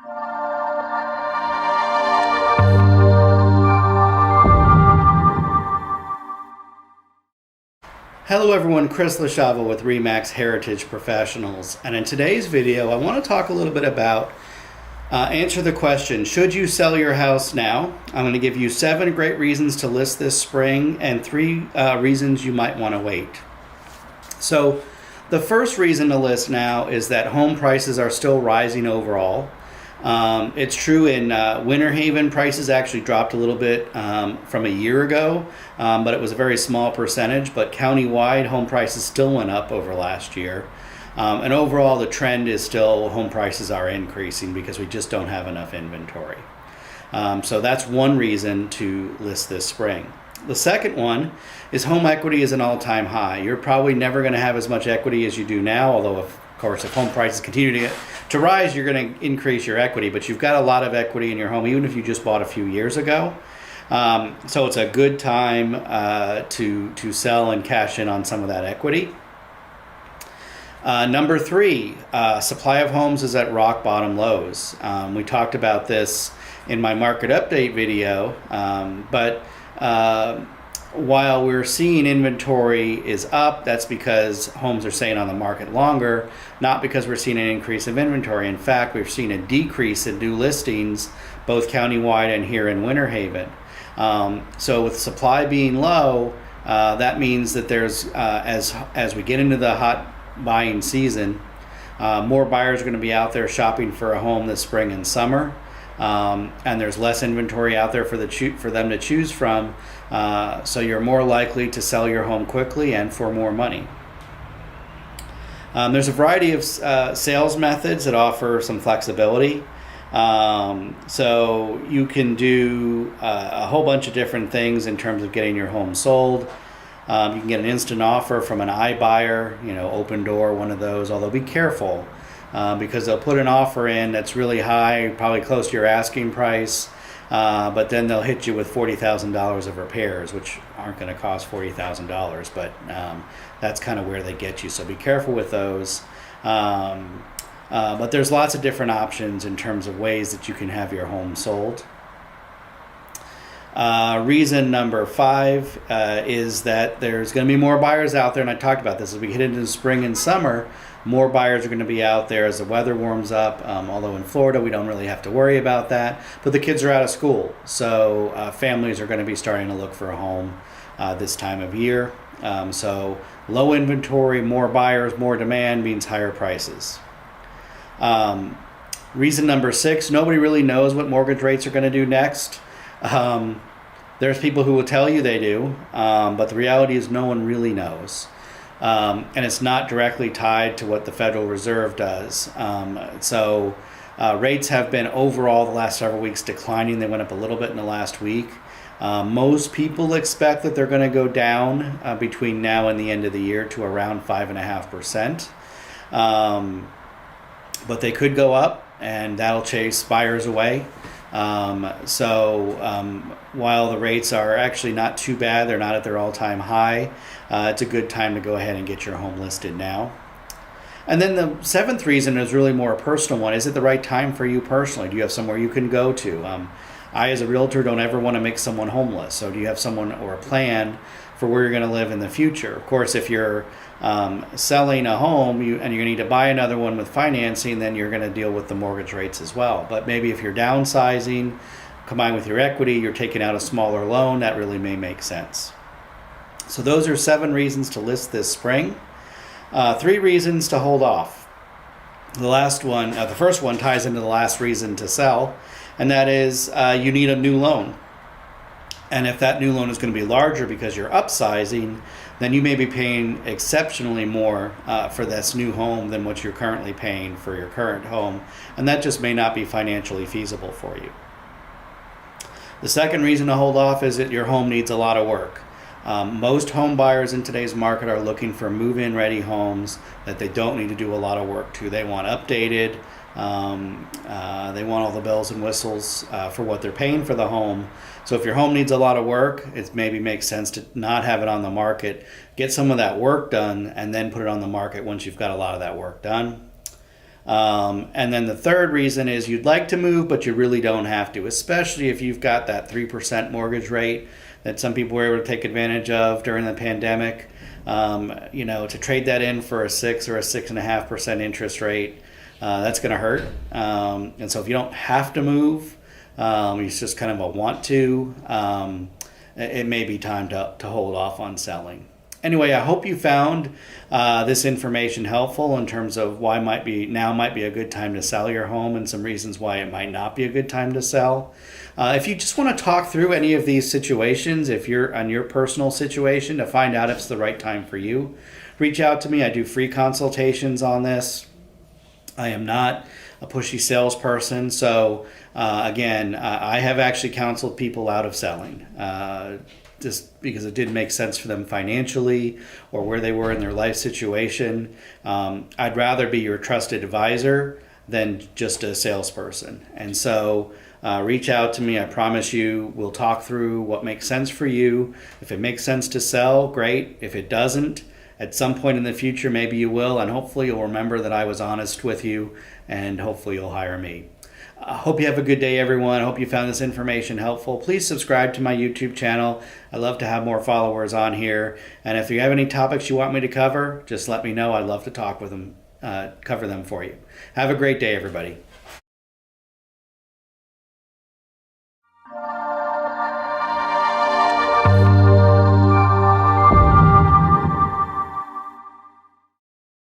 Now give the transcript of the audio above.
Hello everyone, Chris with RE/MAX Heritage Professionals, and in today's video I want to talk a little bit about answer the question, should you sell your house now? I'm going to give you 7 great reasons to list this spring and 3 reasons you might want to wait. So the first reason to list now is that home prices are still rising overall. It's true in Winter Haven, prices actually dropped a little bit from a year ago, but it was a very small percentage. But countywide, home prices still went up over last year. And overall, the trend is still home prices are increasing because we just don't have enough inventory. So that's one reason to list this spring. The second one is home equity is an all-time high. You're probably never going to have as much equity as you do now, although of course if home prices continue to rise, you're going to increase your equity, but you've got a lot of equity in your home, even if you just bought a few years ago. So it's a good time to sell and cash in on some of that equity. Number 3, supply of homes is at rock bottom lows. We talked about this in my market update video, but while we're seeing inventory is up, that's because homes are staying on the market longer, not because we're seeing an increase of inventory. In fact, we've seen a decrease in new listings, both countywide and here in Winter Haven. So with supply being low, that means that there's, as we get into the hot buying season, more buyers are going to be out there shopping for a home this spring and summer. And there's less inventory out there for them to choose from, so you're more likely to sell your home quickly and for more money. There's a variety of sales methods that offer some flexibility. So you can do a whole bunch of different things in terms of getting your home sold. You can get an instant offer from an iBuyer, Open Door, one of those, although be careful. Because they'll put an offer in that's really high, probably close to your asking price, but then they'll hit you with $40,000 of repairs, which aren't going to cost $40,000, but that's kind of where they get you. So be careful with those. But there's lots of different options in terms of ways that you can have your home sold. Reason number 5 is that there's going to be more buyers out there, and I talked about this as we get into the spring and summer. More buyers are going to be out there as the weather warms up, although in Florida we don't really have to worry about that. But the kids are out of school, so families are going to be starting to look for a home this time of year. So low inventory, more buyers, more demand means higher prices. Reason number 6, nobody really knows what mortgage rates are going to do next. There's people who will tell you they do, but the reality is no one really knows. And it's not directly tied to what the Federal Reserve does. So rates have been overall the last several weeks declining. They went up a little bit in the last week. Most people expect that they're going to go down between now and the end of the year to around 5.5%. But they could go up, and that'll chase buyers away. While the rates are actually not too bad, they're not at their all-time high, it's a good time to go ahead and get your home listed now. And then the 7th reason is really more a personal one. Is it the right time for you personally? Do you have somewhere you can go to? I, as a realtor, don't ever want to make someone homeless. So do you have someone or a plan for where you're going to live in the future? Of course, if you're selling a home and you're going to need to buy another one with financing, then you're going to deal with the mortgage rates as well. But maybe if you're downsizing, combined with your equity, you're taking out a smaller loan, that really may make sense. So those are 7 reasons to list this spring. 3 reasons to hold off. The first one ties into the last reason to sell, and that is you need a new loan. And if that new loan is going to be larger because you're upsizing, then you may be paying exceptionally more for this new home than what you're currently paying for your current home, and that just may not be financially feasible for you. The second reason to hold off is that your home needs a lot of work. Most home buyers in today's market are looking for move-in ready homes that they don't need to do a lot of work to. They want updated, they want all the bells and whistles for what they're paying for the home. So if your home needs a lot of work, it maybe makes sense to not have it on the market, get some of that work done, and then put it on the market once you've got a lot of that work done. And then the third reason is you'd like to move, but you really don't have to, especially if you've got that 3% mortgage rate that some people were able to take advantage of during the pandemic. To trade that in for a 6 or a 6.5% interest rate, that's going to hurt. And so if you don't have to move, it's just kind of a want to, it may be time to hold off on selling. Anyway, I hope you found this information helpful in terms of why might be a good time to sell your home and some reasons why it might not be a good time to sell. If you just want to talk through any of these situations, if you're on your personal situation to find out if it's the right time for you, reach out to me. I do free consultations on this. I am not a pushy salesperson. So again, I have actually counseled people out of selling. Just because it didn't make sense for them financially or where they were in their life situation. I'd rather be your trusted advisor than just a salesperson. And so reach out to me. I promise you we'll talk through what makes sense for you. If it makes sense to sell, great. If it doesn't, at some point in the future, maybe you will. And hopefully you'll remember that I was honest with you, and hopefully you'll hire me. I hope you have a good day, everyone. I hope you found this information helpful. Please subscribe to my YouTube channel. I love to have more followers on here. And if you have any topics you want me to cover, just let me know. I'd love to talk with them, cover them for you. Have a great day, everybody.